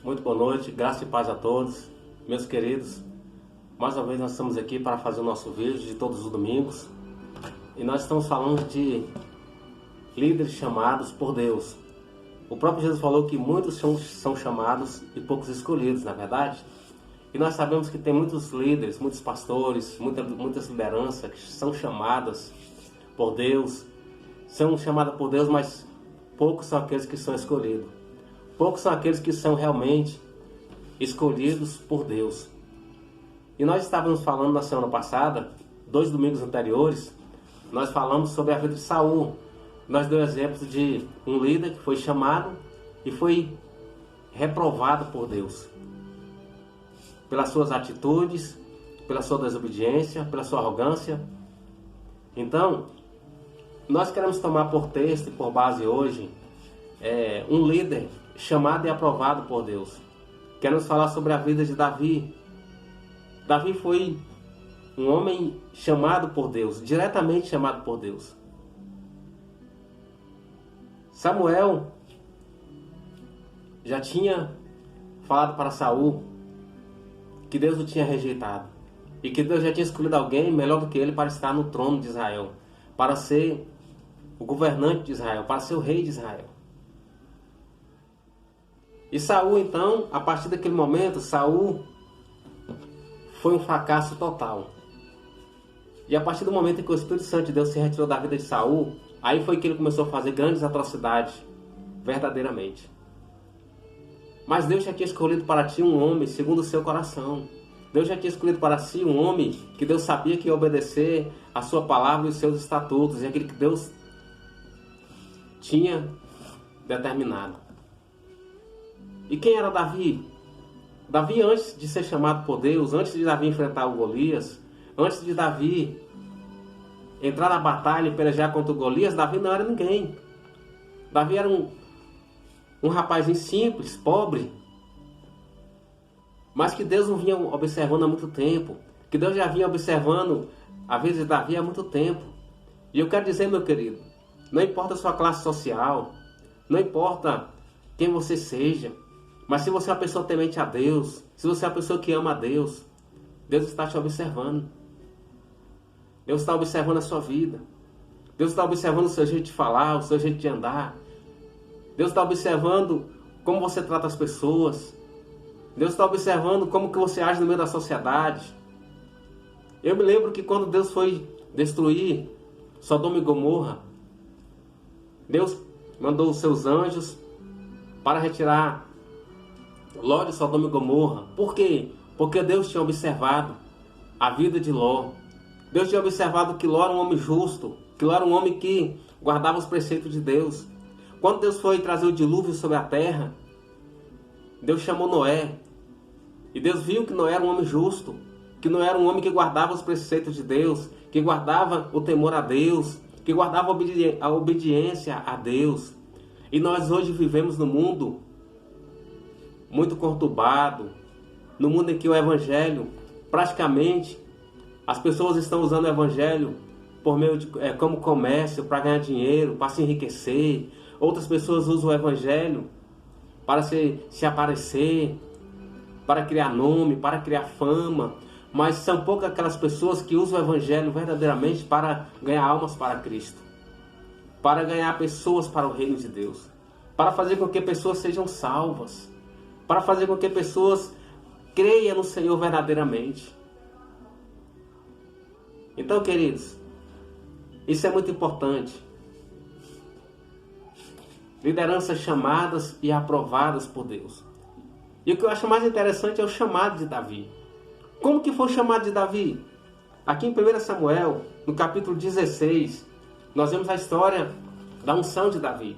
Muito boa noite, graça e paz a todos, meus queridos. Mais uma vez nós estamos aqui para fazer o nosso vídeo de todos os domingos. E nós estamos falando de líderes chamados por Deus. O próprio Jesus falou que muitos são chamados e poucos escolhidos, na verdade. E nós sabemos que tem muitos líderes, muitos pastores, muitas lideranças que são chamadas por Deus. São chamadas por Deus, mas poucos são aqueles que são escolhidos. Poucos são aqueles que são realmente escolhidos por Deus. E nós estávamos falando na semana passada, 2 domingos anteriores, nós falamos sobre a vida de Saul. Nós demos exemplos de um líder que foi chamado e foi reprovado por Deus. Pelas suas atitudes, pela sua desobediência, pela sua arrogância. Então, nós queremos tomar por texto e por base hoje um líder chamado e aprovado por Deus. Queremos falar sobre a vida de Davi. Davi foi um homem chamado por Deus, diretamente chamado por Deus. Samuel já tinha falado para Saul que Deus o tinha rejeitado e que Deus já tinha escolhido alguém melhor do que ele para estar no trono de Israel, para ser o governante de Israel, para ser o rei de Israel. E Saul, então, a partir daquele momento, Saul foi um fracasso total. E a partir do momento em que o Espírito Santo de Deus se retirou da vida de Saul, aí foi que ele começou a fazer grandes atrocidades, verdadeiramente. Mas Deus já tinha escolhido para ti um homem segundo o seu coração. Deus já tinha escolhido para si um homem que Deus sabia que ia obedecer a sua palavra e os seus estatutos, e aquele que Deus tinha determinado. E quem era Davi? Davi, antes de ser chamado por Deus, antes de Davi enfrentar o Golias, antes de Davi entrar na batalha e pelejar contra o Golias, Davi não era ninguém. Davi era um rapazinho simples, pobre, mas que Deus não vinha observando há muito tempo, que Deus já vinha observando a vida de Davi há muito tempo. E eu quero dizer, meu querido, não importa a sua classe social, não importa quem você seja, mas se você é uma pessoa temente a Deus, se você é uma pessoa que ama a Deus, Deus está te observando. Deus está observando a sua vida. Deus está observando o seu jeito de falar, o seu jeito de andar. Deus está observando como você trata as pessoas. Deus está observando como que você age no meio da sociedade. Eu me lembro que quando Deus foi destruir Sodoma e Gomorra, Deus mandou os seus anjos para retirar Ló de Sodoma e Gomorra. Por quê? Porque Deus tinha observado a vida de Ló. Deus tinha observado que Ló era um homem justo, que Ló era um homem que guardava os preceitos de Deus. Quando Deus foi trazer o dilúvio sobre a terra, Deus chamou Noé. E Deus viu que Noé era um homem justo, que Noé era um homem que guardava os preceitos de Deus, que guardava o temor a Deus, que guardava a obediência a Deus. E nós hoje vivemos num mundo muito conturbado, no mundo em que o Evangelho, praticamente, as pessoas estão usando o Evangelho por meio de, como comércio, para ganhar dinheiro, para se enriquecer. Outras pessoas usam o Evangelho para se aparecer, para criar nome, para criar fama. Mas são poucas aquelas pessoas que usam o Evangelho verdadeiramente para ganhar almas para Cristo, para ganhar pessoas para o reino de Deus, para fazer com que pessoas sejam salvas, para fazer com que pessoas creiam no Senhor verdadeiramente. Então, queridos, isso é muito importante. Lideranças chamadas e aprovadas por Deus. E o que eu acho mais interessante é o chamado de Davi. Como que foi o chamado de Davi? Aqui em 1 Samuel, no capítulo 16, nós vemos a história da unção de Davi.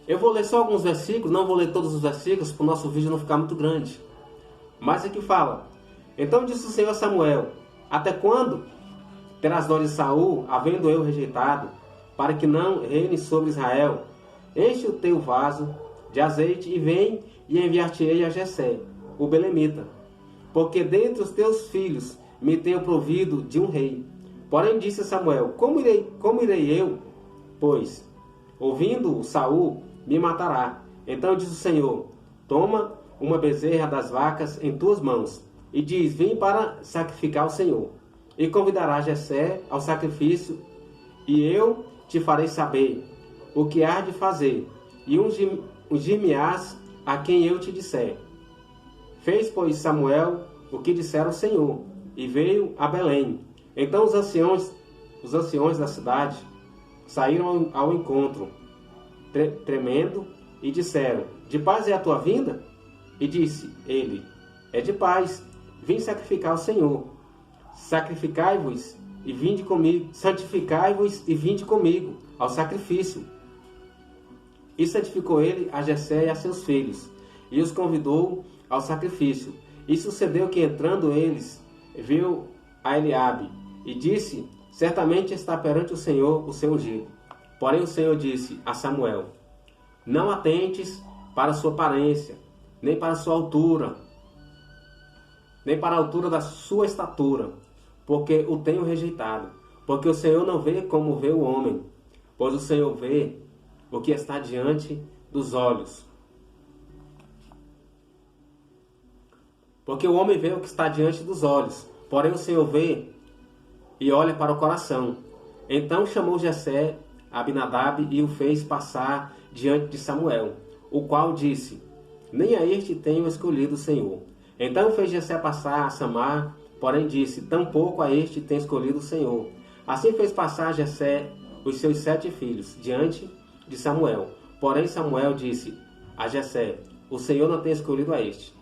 Eu vou ler só alguns versículos, não vou ler todos os versículos, para o nosso vídeo não ficar muito grande. Mas aqui fala: Então disse o Senhor a Samuel: Até quando terás dó de Saul, havendo eu rejeitado, para que não reine sobre Israel? Enche o teu vaso de azeite e vem, e enviar-te-ei a Jessé, o belemita, porque dentre os teus filhos me tenho provido de um rei. Porém disse Samuel: Como irei eu? Pois, ouvindo Saul, me matará. Então disse o Senhor: toma uma bezerra das vacas em tuas mãos, e diz: vim para sacrificar ao Senhor. E convidará Jessé ao sacrifício, e eu te farei saber o que há de fazer, e ungir-me-ás a quem eu te disser. Fez, pois, Samuel o que dissera o Senhor, e veio a Belém. Então os anciões da cidade saíram ao encontro, tremendo, e disseram: de paz é a tua vinda? E disse ele: é de paz, vim sacrificar ao Senhor. Sacrificai-vos e vinde comigo, santificai-vos e vinde comigo ao sacrifício. E santificou ele a Jessé e a seus filhos, e os convidou ao sacrifício. E sucedeu que, entrando eles, viu a Eliabe, e disse: certamente está perante o Senhor o seu ungido. Porém o Senhor disse a Samuel: não atentes para a sua aparência, nem para a sua altura, nem para a altura da sua estatura, porque o tenho rejeitado. Porque o Senhor não vê como vê o homem, pois o Senhor vê o que está diante dos olhos. Porque o homem vê o que está diante dos olhos, porém o Senhor vê e olha para o coração. Então chamou Jessé a Abinadab e o fez passar diante de Samuel, o qual disse: nem a este tenho escolhido o Senhor. Então fez Jessé passar a Samar, porém disse: tampouco a este tem escolhido o Senhor. Assim fez passar Jessé os seus 7 filhos diante de Samuel. Porém Samuel disse a Jessé: o Senhor não tem escolhido a este.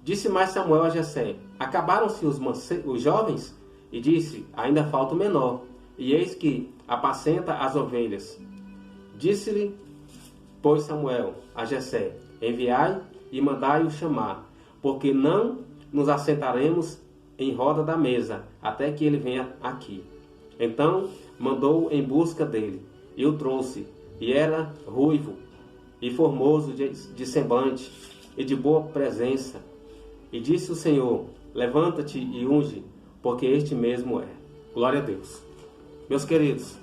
Disse mais Samuel a Jessé: acabaram-se os jovens? E disse: ainda falta o menor, e eis que apacenta as ovelhas. Disse-lhe, pois, Samuel a Jessé: enviai e mandai-o chamar, porque não nos assentaremos em roda da mesa, até que ele venha aqui. Então mandou em busca dele, e o trouxe, e era ruivo, e formoso de semblante, e de boa presença. E disse o Senhor: levanta-te e unge, porque este mesmo é. Glória a Deus. Meus queridos,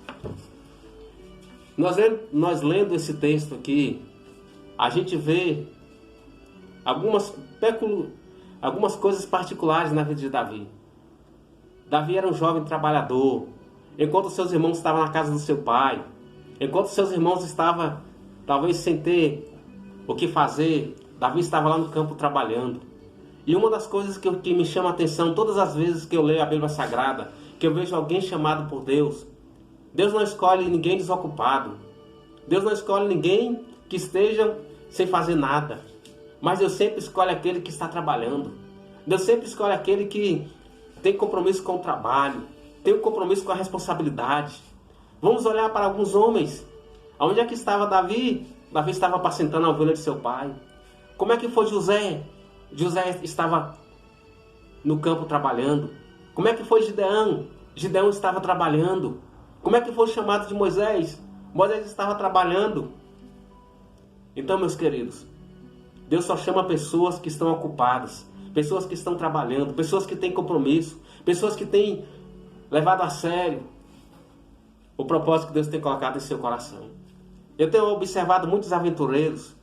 nós lendo esse texto aqui, a gente vê algumas coisas particulares na vida de Davi. Davi era um jovem trabalhador, enquanto seus irmãos estavam na casa do seu pai, enquanto seus irmãos estavam talvez sem ter o que fazer, Davi estava lá no campo trabalhando. E uma das coisas que me chama a atenção todas as vezes que eu leio a Bíblia Sagrada, que eu vejo alguém chamado por Deus, Deus não escolhe ninguém desocupado. Deus não escolhe ninguém que esteja sem fazer nada. Mas Deus sempre escolhe aquele que está trabalhando. Deus sempre escolhe aquele que tem compromisso com o trabalho, tem um compromisso com a responsabilidade. Vamos olhar para alguns homens. Onde é que estava Davi? Davi estava apacentando a ovelha de seu pai. Como é que foi José? José estava no campo trabalhando. Como é que foi Gideão? Gideão estava trabalhando. Como é que foi o chamado de Moisés? Moisés estava trabalhando. Então, meus queridos, Deus só chama pessoas que estão ocupadas, pessoas que estão trabalhando, pessoas que têm compromisso, pessoas que têm levado a sério o propósito que Deus tem colocado em seu coração. Eu tenho observado muitos aventureiros,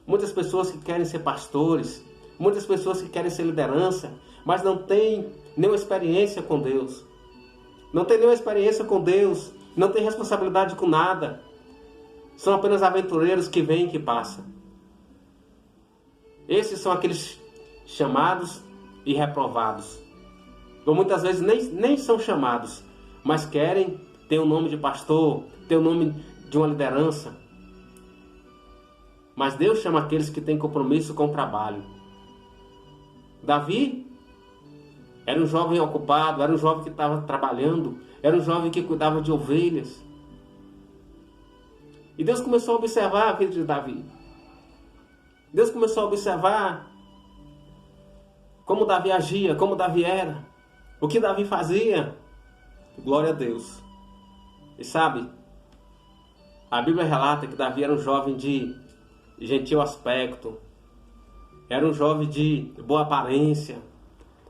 muitas pessoas que querem ser pastores, muitas pessoas que querem ser liderança, mas não têm nenhuma experiência com Deus. Não tem nenhuma experiência com Deus, não tem responsabilidade com nada. São apenas aventureiros que vêm e que passam. Esses são aqueles chamados e reprovados. Ou muitas vezes nem são chamados, mas querem ter o nome de pastor, ter o nome de uma liderança. Mas Deus chama aqueles que têm compromisso com o trabalho. Davi era um jovem ocupado, era um jovem que estava trabalhando, era um jovem que cuidava de ovelhas. E Deus começou a observar a vida de Davi. Deus começou a observar como Davi agia, como Davi era, o que Davi fazia. Glória a Deus. E sabe, a Bíblia relata que Davi era um jovem de gentil aspecto, era um jovem de boa aparência,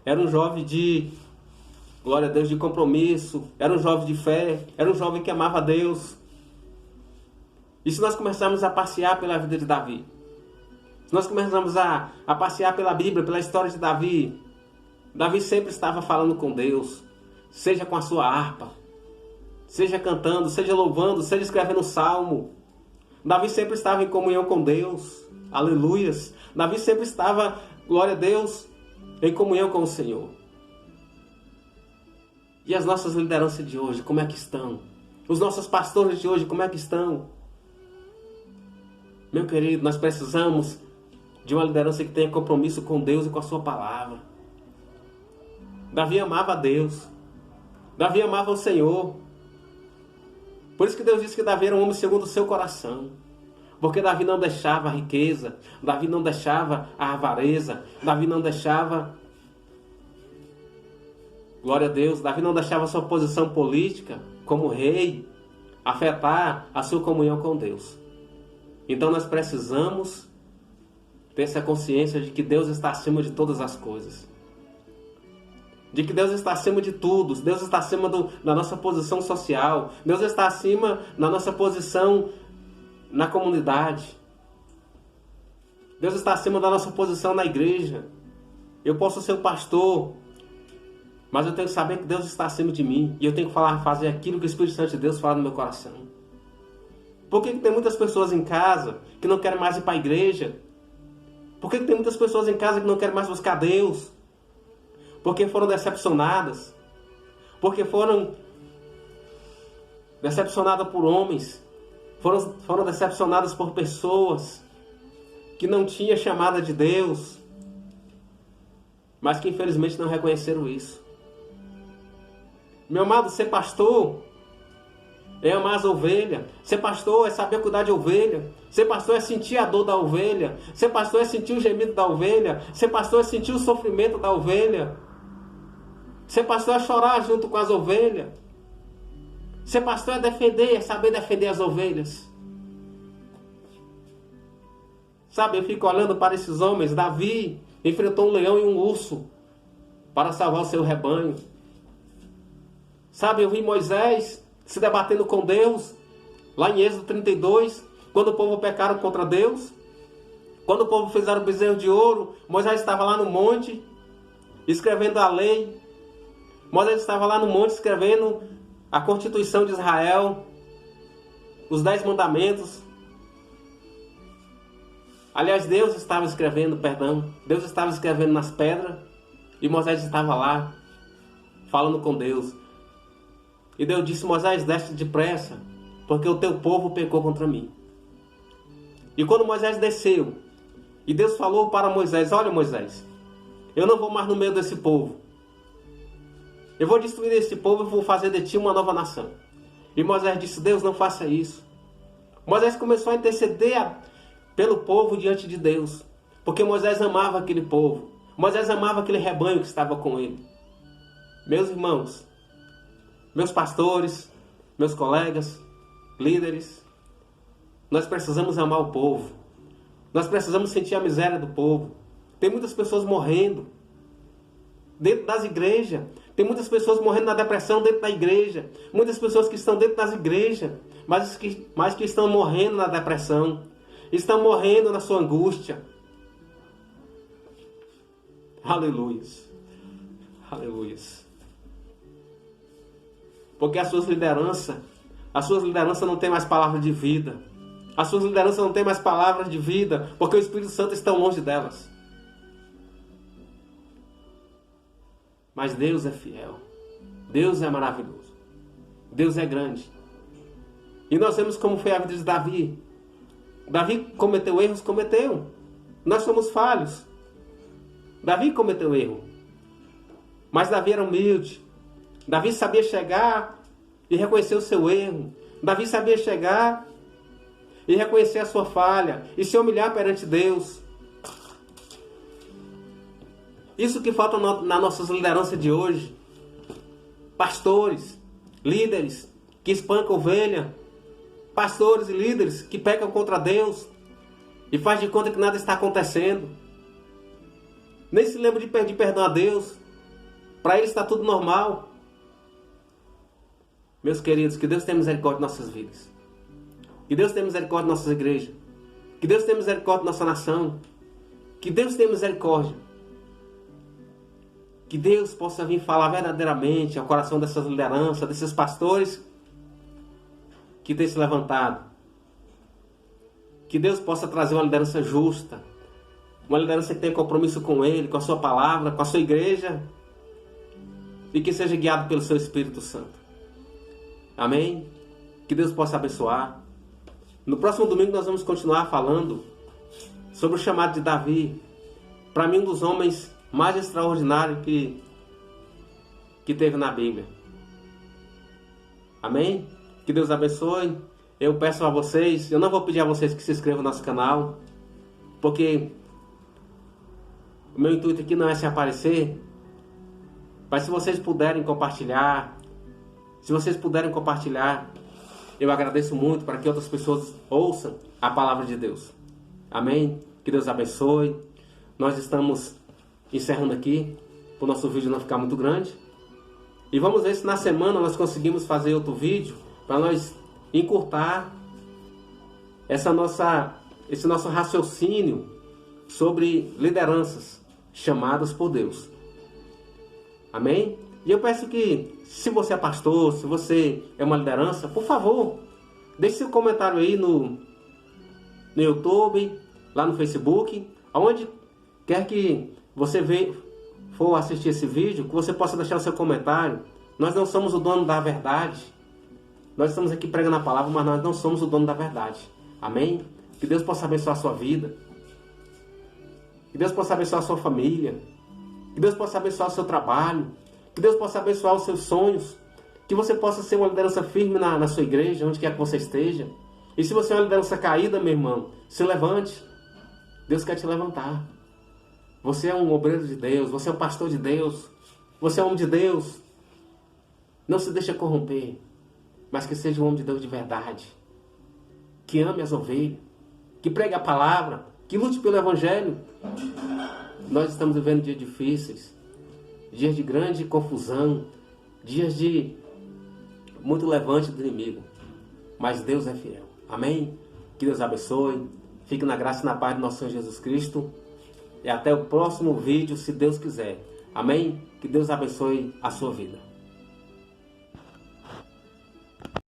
era um jovem de, glória a Deus, de compromisso, era um jovem de fé, era um jovem que amava a Deus. E se nós começarmos a passear pela vida de Davi, Se nós começamos a passear pela Bíblia, pela história de Davi, Davi sempre estava falando com Deus, seja com a sua harpa, seja cantando, seja louvando, seja escrevendo um salmo. Davi sempre estava em comunhão com Deus, aleluias. Davi sempre estava, glória a Deus, em comunhão com o Senhor. E as nossas lideranças de hoje, como é que estão? Os nossos pastores de hoje, como é que estão? Meu querido, nós precisamos de uma liderança que tenha compromisso com Deus e com a sua palavra. Davi amava a Deus. Davi amava o Senhor. Por isso que Deus disse que Davi era um homem segundo o seu coração. Porque Davi não deixava a riqueza. Davi não deixava a avareza. Davi não deixava... Glória a Deus. Davi não deixava a sua posição política como rei afetar a sua comunhão com Deus. Então nós precisamos ter essa consciência de que Deus está acima de todas as coisas. De que Deus está acima de tudo. Deus está acima da nossa posição social. Deus está acima da nossa posição na comunidade. Deus está acima da nossa posição na igreja. Eu posso ser o pastor, mas eu tenho que saber que Deus está acima de mim. E eu tenho que fazer aquilo que o Espírito Santo de Deus fala no meu coração. Por que tem muitas pessoas em casa que não querem mais ir para a igreja? Por que tem muitas pessoas em casa que não querem mais buscar Deus? Porque foram decepcionadas. Porque foram decepcionadas por homens. Foram decepcionadas por pessoas que não tinham chamada de Deus, mas que infelizmente não reconheceram isso. Meu amado, ser pastor é amar as ovelhas. Ser pastor é saber cuidar de ovelha. Ser pastor é sentir a dor da ovelha. Ser pastor é sentir o gemido da ovelha. Ser pastor é sentir o sofrimento da ovelha. Ser pastor é chorar junto com as ovelhas. Ser pastor é defender, é saber defender as ovelhas. Sabe, eu fico olhando para esses homens. Davi enfrentou um leão e um urso para salvar o seu rebanho. Sabe, eu vi Moisés se debatendo com Deus, lá em Êxodo 32, quando o povo pecaram contra Deus. Quando o povo fizeram o bezerro de ouro, Moisés estava lá no monte, escrevendo a lei. Moisés estava lá no monte, escrevendo a Constituição de Israel, os 10 mandamentos. Aliás, Deus estava escrevendo nas pedras, e Moisés estava lá, falando com Deus. E Deus disse: Moisés, desce depressa, porque o teu povo pecou contra mim. E quando Moisés desceu, e Deus falou para Moisés: olha, Moisés, eu não vou mais no meio desse povo. Eu vou destruir esse povo e vou fazer de ti uma nova nação. E Moisés disse: Deus, não faça isso. Moisés começou a interceder pelo povo diante de Deus, porque Moisés amava aquele povo. Moisés amava aquele rebanho que estava com ele. Meus irmãos, meus pastores, meus colegas, líderes, nós precisamos amar o povo. Nós precisamos sentir a miséria do povo. Tem muitas pessoas morrendo dentro das igrejas. Tem muitas pessoas morrendo na depressão dentro da igreja. Muitas pessoas que estão dentro das igrejas, mas que estão morrendo na depressão. Estão morrendo na sua angústia. Aleluias. Aleluias. Porque as suas lideranças não têm mais palavra de vida. As suas lideranças não têm mais palavras de vida, porque o Espírito Santo está longe delas. Mas Deus é fiel. Deus é maravilhoso. Deus é grande. E nós vemos como foi a vida de Davi. Davi cometeu erros? Cometeu. Nós somos falhos. Davi cometeu erro. Mas Davi era humilde. Davi sabia chegar e reconhecer o seu erro. Davi sabia chegar e reconhecer a sua falha e se humilhar perante Deus. Isso que falta na nossas lideranças de hoje. Pastores, líderes que espancam ovelha. Pastores e líderes que pecam contra Deus e faz de conta que nada está acontecendo. Nem se lembra de pedir perdão a Deus. Para eles está tudo normal. Meus queridos, que Deus tenha misericórdia de nossas vidas. Que Deus tenha misericórdia de nossas igrejas. Que Deus tenha misericórdia de nossa nação. Que Deus tenha misericórdia. Que Deus possa vir falar verdadeiramente ao coração dessas lideranças, desses pastores que têm se levantado. Que Deus possa trazer uma liderança justa, uma liderança que tenha compromisso com Ele, com a sua palavra, com a sua igreja, e que seja guiado pelo seu Espírito Santo. Amém? Que Deus possa abençoar. No próximo domingo nós vamos continuar falando sobre o chamado de Davi. Para mim, um dos homens mais extraordinários que teve na Bíblia. Amém? Que Deus abençoe. Eu peço a vocês, eu não vou pedir a vocês que se inscrevam no nosso canal, porque o meu intuito aqui não é se aparecer, mas se vocês puderem compartilhar, eu agradeço muito para que outras pessoas ouçam a palavra de Deus. Amém? Que Deus abençoe. Nós estamos encerrando aqui, para o nosso vídeo não ficar muito grande. E vamos ver se na semana nós conseguimos fazer outro vídeo, para nós encurtar esse nosso raciocínio sobre lideranças chamadas por Deus. Amém? E eu peço que, se você é pastor, se você é uma liderança, por favor, deixe seu comentário aí no YouTube, lá no Facebook, aonde quer que você for assistir esse vídeo, que você possa deixar o seu comentário. Nós não somos o dono da verdade. Nós estamos aqui pregando a palavra, mas nós não somos o dono da verdade. Amém? Que Deus possa abençoar a sua vida. Que Deus possa abençoar a sua família. Que Deus possa abençoar o seu trabalho. Que Deus possa abençoar os seus sonhos. Que você possa ser uma liderança firme na sua igreja, onde quer que você esteja. E se você é uma liderança caída, meu irmão, se levante. Deus quer te levantar. Você é um obreiro de Deus. Você é um pastor de Deus. Você é um homem de Deus. Não se deixe corromper, mas que seja um homem de Deus de verdade. Que ame as ovelhas. Que pregue a palavra. Que lute pelo Evangelho. Nós estamos vivendo dias difíceis. Dias de grande confusão. Dias de muito levante do inimigo. Mas Deus é fiel. Amém? Que Deus abençoe. Fique na graça e na paz do nosso Senhor Jesus Cristo. E até o próximo vídeo, se Deus quiser. Amém? Que Deus abençoe a sua vida.